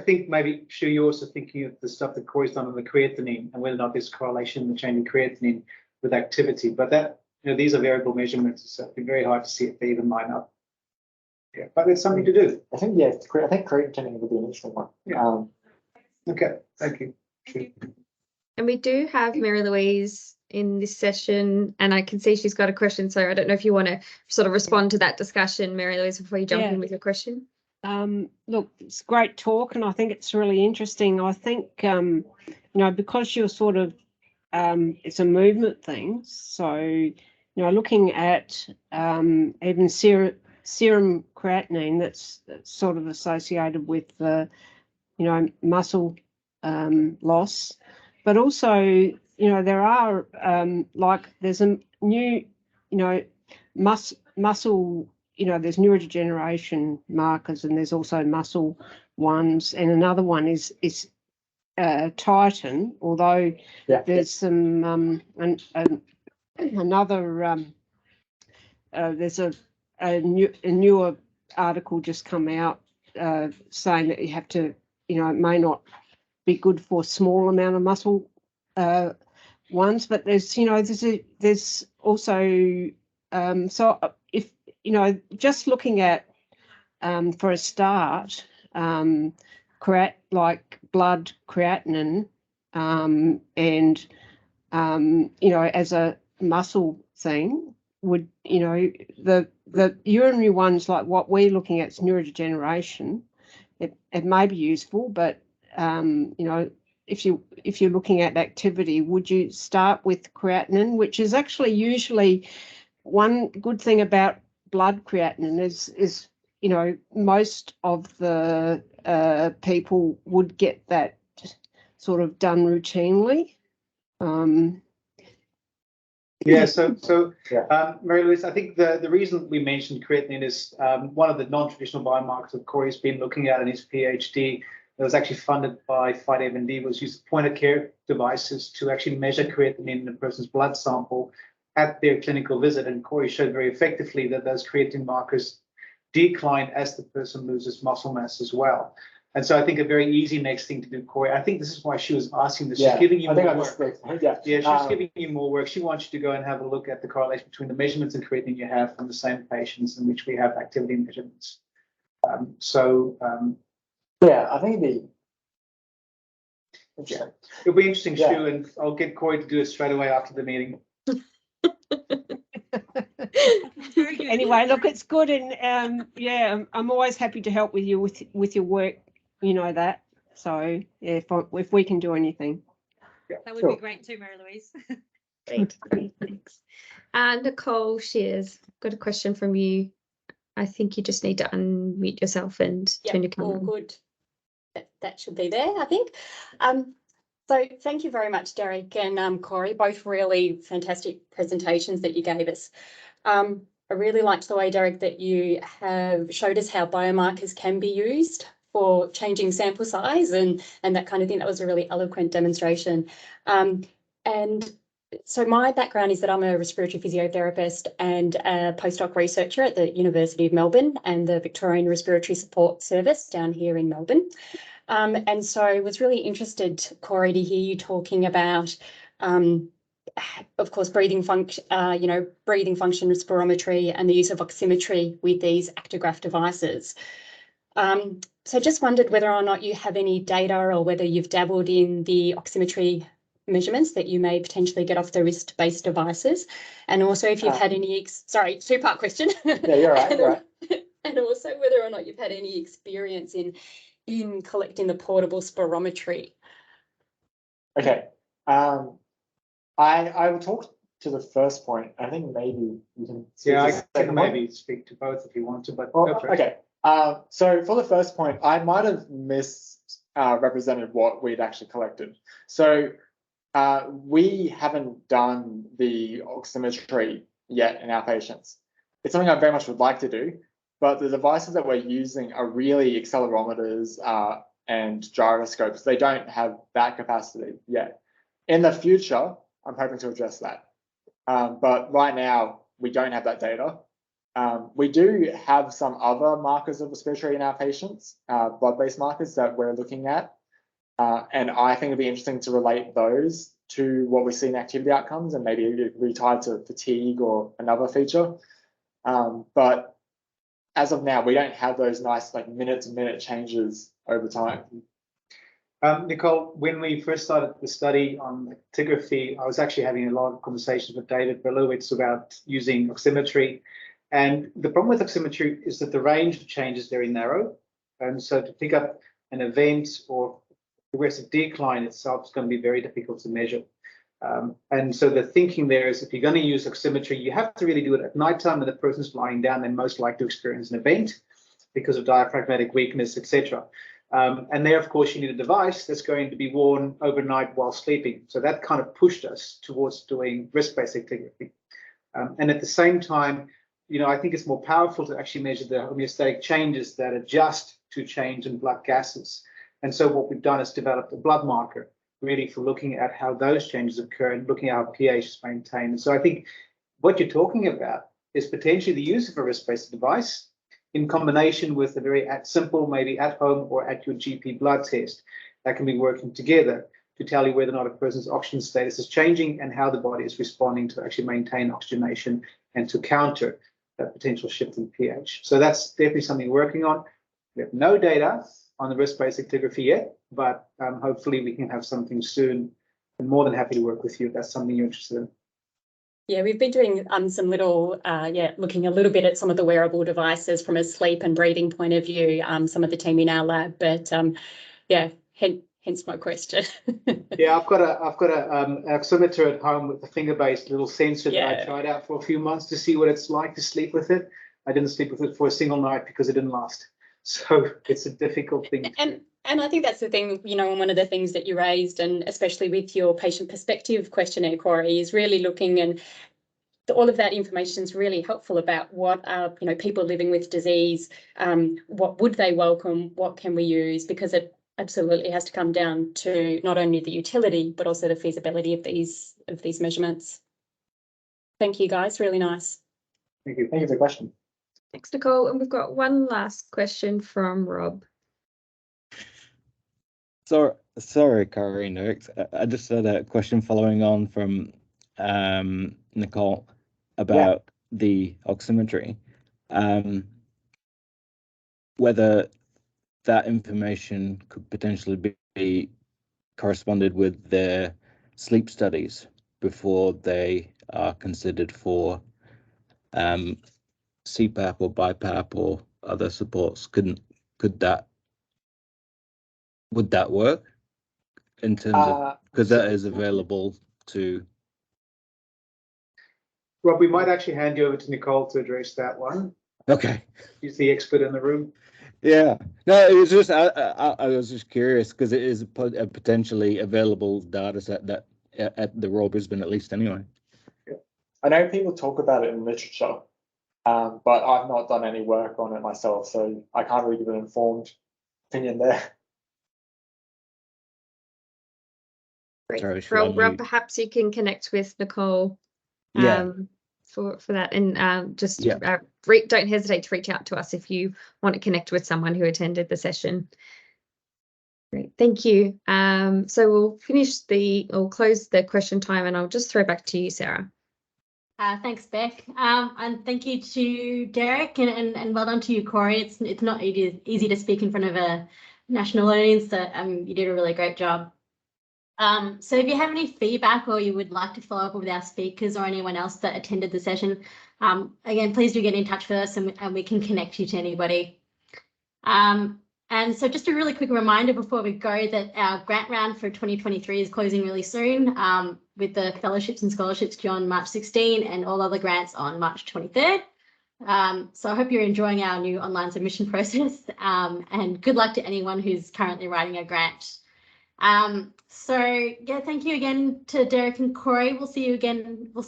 think maybe, Shu, you're also thinking of the stuff that Cory's done on the creatinine and whether or not there's correlation in the change in creatinine with activity. But that, these are variable measurements, so it'd be very hard to see if they even line up. Yeah, but it's something to do. I think creatinine would be an interesting one. Yeah. Okay, thank you. Sure. And we do have Mary Louise in this session, and I can see she's got a question. So I don't know if you want to sort of respond to that discussion, Mary Louise, before you jump in with your question. Look, it's great talk, and I think it's really interesting. I think, you know, because you're sort of, it's a movement thing. So, you know, looking at even serum creatinine, that's sort of associated with the, you know, muscle loss, but also, you know, there are like there's a new, you know, muscle, you know, there's neurodegeneration markers, and there's also muscle ones, and another one is titin, although there's some another there's a newer article just come out saying that you have to, you know, it may not be good for small amount of muscle ones, but there's, you know, there's also so if, you know, just looking at for a start, like blood creatinine, and you know, as a muscle thing would, you know, the urinary ones, like what we're looking at is neurodegeneration. It may be useful, but you know, if you're looking at activity, would you start with creatinine, which is actually usually one good thing about blood creatinine is you know, most of the people would get that sort of done routinely. Yeah, Mary Louise, I think the reason we mentioned creatinine is one of the non-traditional biomarkers that Cory's been looking at in his PhD that was actually funded by FightMND, was use point-of-care devices to actually measure creatinine in a person's blood sample at their clinical visit. And Cory showed very effectively that those creatinine markers decline as the person loses muscle mass as well. And so I think a very easy next thing to do, Cory, I think this is why she was asking this. She's giving you more work. She's giving you more work. She wants you to go and have a look at the correlation between the measurements in creatinine you have from the same patients in which we have activity measurements. Yeah, I think it'll be interesting, Stu, and I'll get Cory to do it straight away after the meeting. Anyway, look, it's good, and yeah, I'm always happy to help with you with your work, you know that. So yeah, if we can do anything, that would be great too, Mary Louise. Great, thanks. Nicole Shears, got a question from you. I think you just need to unmute yourself and turn your camera on. All good. That should be there, I think. So thank you very much, Derek and Cory, both really fantastic presentations that you gave us. I really liked the way, Derek, that you have showed us how biomarkers can be used for changing sample size and that kind of thing. That was a really eloquent demonstration. And so my background is that I'm a respiratory physiotherapist and a postdoc researcher at the University of Melbourne and the Victorian Respiratory Support Service down here in Melbourne. And so I was really interested, Cory, to hear you talking about, of course, breathing function, breathing function spirometry and the use of oximetry with these actigraph devices. So just wondered whether or not you have any data or whether you've dabbled in the oximetry measurements that you may potentially get off the wrist-based devices, and also if you've had any, sorry, two-part question. Yeah, you're right. And also whether or not you've had any experience in collecting the portable spirometry. Okay. I will talk to the first point. I think maybe you can. I can maybe speak to both if you want to, but okay. So for the first point, I might have misrepresented what we'd actually collected. So we haven't done the oximetry yet in our patients. It's something I very much would like to do, but the devices that we're using are really accelerometers and gyroscopes. They don't have that capacity yet. In the future, I'm hoping to address that. But right now, we don't have that data. We do have some other markers of respiratory in our patients, blood-based markers that we're looking at. And I think it'd be interesting to relate those to what we see in activity outcomes, and maybe it could be tied to fatigue or another feature. But as of now, we don't have those nice like minute-to-minute changes over time. Nicole, when we first started the study on actigraphy, I was actually having a lot of conversations with David Berlowitz about using oximetry. And the problem with oximetry is that the range of change is very narrow. And so to pick up an event or progressive decline itself is going to be very difficult to measure. And so the thinking there is if you're going to use oximetry, you have to really do it at nighttime when the person's lying down, they're most likely to experience an event because of diaphragmatic weakness, etc. And there, of course, you need a device that's going to be worn overnight while sleeping. So that kind of pushed us towards doing wrist-based actigraphy. And at the same time, I think it's more powerful to actually measure the homeostatic changes that adjust to change in blood gases. And so what we've done is developed a blood marker really for looking at how those changes occur and looking at how pH is maintained. And so I think what you're talking about is potentially the use of a wrist-based device in combination with a very simple, maybe at home or at your GP blood test that can be working together to tell you whether or not a person's oxygen status is changing and how the body is responding to actually maintain oxygenation and to counter that potential shift in pH. So that's definitely something we're working on. We have no data on the wrist-based actigraphy yet, but hopefully we can have something soon. I'm more than happy to work with you if that's something you're interested in. Yeah, we've been doing some little, looking a little bit at some of the wearable devices from a sleep and breathing point of view, some of the team in our lab, but hence my question. Yeah, I've got an oximeter at home with a finger-based little sensor that I tried out for a few months to see what it's like to sleep with it. I didn't sleep with it for a single night because it didn't last. So it's a difficult thing. And I think that's the thing, and one of the things that you raised, and especially with your patient perspective questionnaire, Cory, is really looking, and all of that information is really helpful about what are, people living with disease, what would they welcome, what can we use, because it absolutely has to come down to not only the utility, but also the feasibility of these measurements. Thank you, guys. Really nice. Thank you. Thank you for the question. Thanks, Nicole. And we've got one last question from Rob. Sorry, Cory. I just had a question following on from Nicole about the oximetry. Whether that information could potentially be corresponded with their sleep studies before they are considered for CPAP or BiPAP or other supports. Would that work in terms of, because that is available to? Rob, we might actually hand you over to Nicole to address that one. Okay. She's the expert in the room. Yeah, no, it was just I was just curious because it is a potentially available data set that at the Royal Brisbane at least anyway. Yeah. I know people talk about it in literature, but I've not done any work on it myself, so I can't really give an informed opinion there. Great. Rob, perhaps you can connect with Nicole. For that, and don't hesitate to reach out to us if you want to connect with someone who attended the session. Great, thank you. So we'll close the question time, and I'll just throw back to you, Sarah. Thanks, Beck, and thank you to Derek, and well done to you, Cory. It's not easy to speak in front of a national audience, so you did a really great job. So if you have any feedback or you would like to follow up with our speakers or anyone else that attended the session, again, please do get in touch with us and we can connect you to anybody. And so just a really quick reminder before we go that our grant round for 2023 is closing really soon, with the fellowships and scholarships due on March 16 and all other grants on March 23rd. So I hope you're enjoying our new online submission process, and good luck to anyone who's currently writing a grant. Thank you again to Derek and Cory. We'll see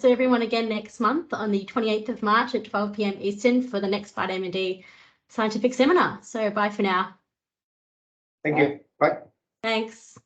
everyone again next month on the 28th of March at 12 p.m. Eastern for the next FightMND Scientific Seminar. So bye for now. Thank you. Bye. Thanks.